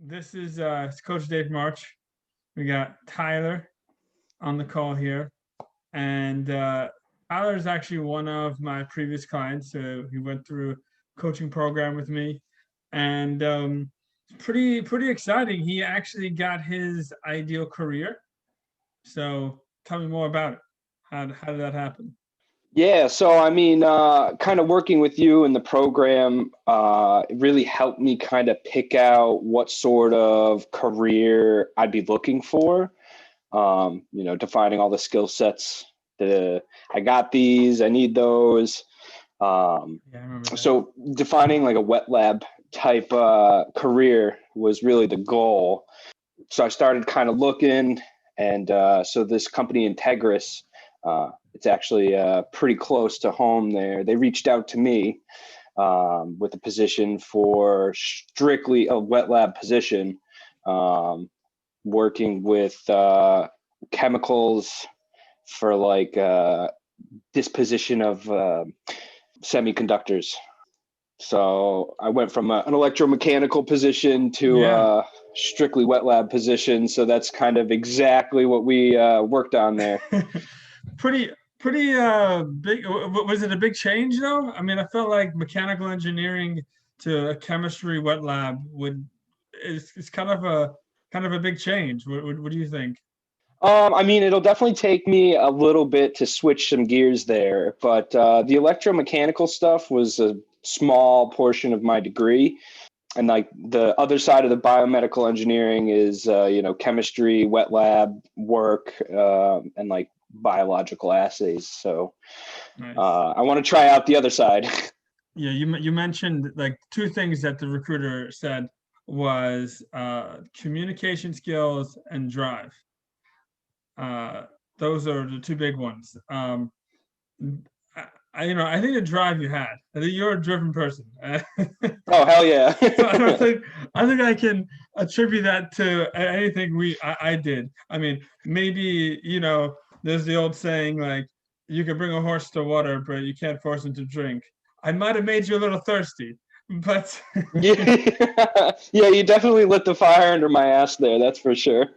This is it's Coach Dave March. We got Tyler on the call here, and Tyler is actually one of my previous clients. He went through a coaching program with me, and pretty exciting. He actually got his ideal career. So tell me more about it. How did that happen? Yeah, so kind of working with you in the program, it really helped me kind of pick out what sort of career I'd be looking for. Defining all the skill sets. I got these, I need those. Yeah, I remember that. So defining like a wet lab type career was really the goal. So I started kind of looking, and so this company Integris, it's actually pretty close to home there. They reached out to me with a position for strictly a wet lab position, working with chemicals for like disposition of semiconductors. So I went from an electromechanical position to Yeah, a strictly wet lab position. So that's kind of exactly what we worked on there. pretty pretty big. Was it a big change though? I mean, I felt like mechanical engineering to a chemistry wet lab would is kind of a big change. What do you think? It'll definitely take me a little bit to switch some gears there, but the electromechanical stuff was a small portion of my degree. And like the other side of the biomedical engineering is, chemistry, wet lab work, and like biological assays. So Nice. I want to try out the other side. Yeah, you mentioned like two things that the recruiter said was communication skills and drive. Uh, those are the two big ones. I think the drive you had. I think you're a driven person. Oh, hell yeah. So I think I can attribute that to anything I did. I mean, maybe, there's the old saying like you can bring a horse to water, but you can't force him to drink. I might have made you a little thirsty, but Yeah, yeah, you definitely lit the fire under my ass there. That's for sure.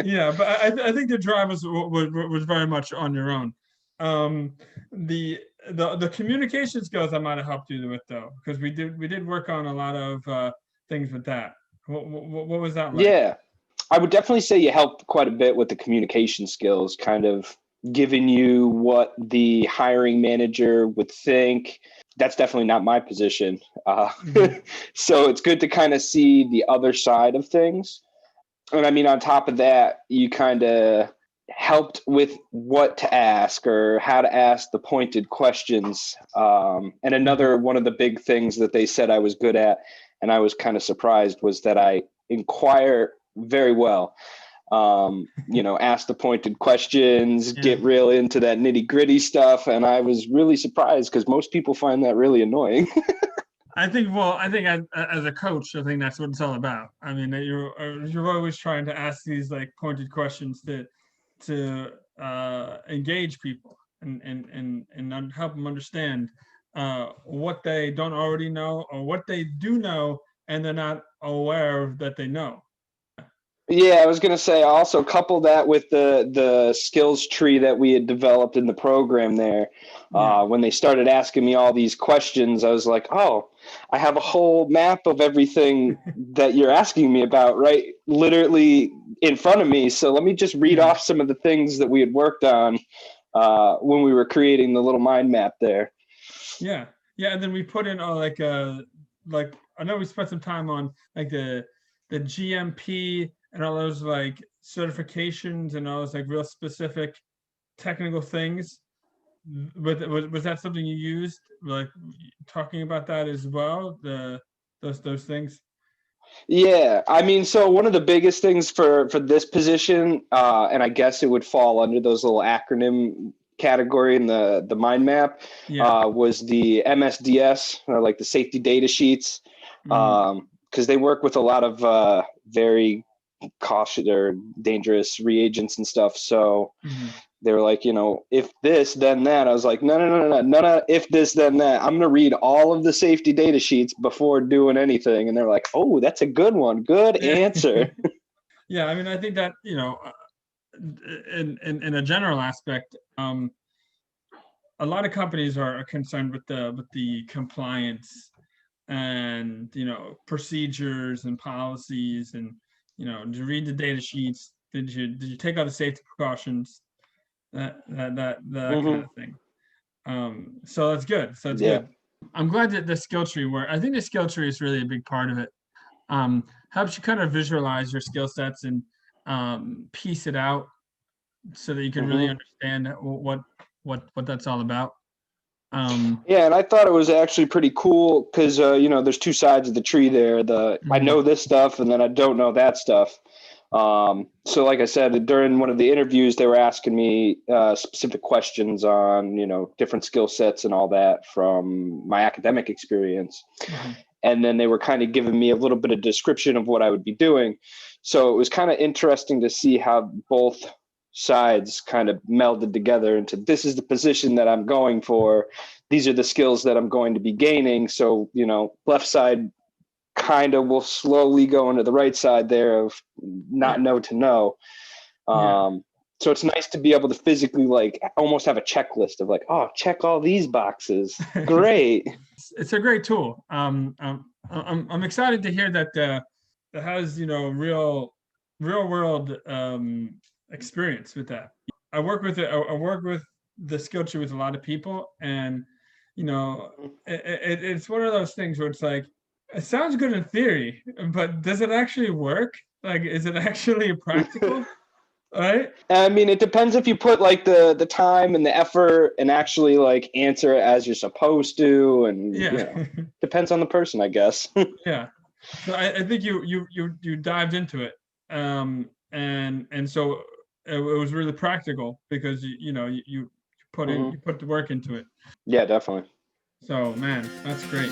yeah, but I think the drive was very much on your own. Um, the the communication skills I might have helped you with though, because we did work on a lot of things with that. What was that like? Yeah, I would definitely say you helped quite a bit with the communication skills, kind of giving you what the hiring manager would think. That's definitely not my position. Hmm. So it's good to kind of see the other side of things. And I mean, on top of that, you kind of helped with what to ask or how to ask the pointed questions. And Hmm. another one of the big things that they said I was good at, and I was kind of surprised, was that I inquire very well. Ask the pointed questions, Yeah. get real into that nitty gritty stuff. And I was really surprised because most people find that really annoying. I think as a coach, I think that's what it's all about. I mean, that you're always trying to ask these like pointed questions to engage people and help them understand what they don't already know or what they do know and they're not aware that they know. Yeah, I was gonna say also couple that with the skills tree that we had developed in the program there. Yeah. When they started asking me all these questions, I was like, oh, I have a whole map of everything that you're asking me about, right? Literally in front of me. So let me just read Yeah. off some of the things that we had worked on when we were creating the little mind map there. Yeah. Yeah. And then we put in like I know we spent some time on like the GMP and all those like certifications and all those like real specific technical things. Was that something you used? Like talking about that as well? Those things? Yeah, I mean, so one of the biggest things for this position, and I guess it would fall under those little acronym category in the mind map, Yeah. was the MSDS, or like the safety data sheets, Mm, because they work with a lot of very cautious or dangerous reagents and stuff. So mm, they were like, if this, then that. I was like, no, none of if this, then that. I'm going to read all of the safety data sheets before doing anything. And they're like, oh, that's a good one. Good answer. Yeah, I mean, I think that, in a general aspect, a lot of companies are concerned with the compliance and procedures and policies, and did you read the data sheets? Did you take all the safety precautions? That kind of thing. So that's good. So that's good. I'm glad that the skill tree I think the skill tree is really a big part of it. Helps you kind of visualize your skill sets and piece it out so that you can really understand what that's all about. Yeah, and I thought it was actually pretty cool because there's two sides of the tree there. I know this stuff and then I don't know that stuff. So like I said, during one of the interviews, they were asking me specific questions on, different skill sets and all that from my academic experience. And then they were kind of giving me a little bit of description of what I would be doing. So it was kind of interesting to see how both sides kind of melded together into, this is the position that I'm going for. These are the skills that I'm going to be gaining. So, left side kind of will slowly go into the right side there of not know to know. So it's nice to be able to physically almost have a checklist of check all these boxes. Great. It's a great tool. I'm excited to hear that that has real world experience with that. I work with the skill tree with a lot of people, and it's one of those things where it's like, it sounds good in theory, but does it actually work? Is it actually practical? Right? I mean, it depends if you put the time and the effort and actually answer it as you're supposed to, and depends on the person, I guess. Yeah. So I think you dived into it, and so it was really practical because you put the work into it. Yeah, definitely. So man, that's great.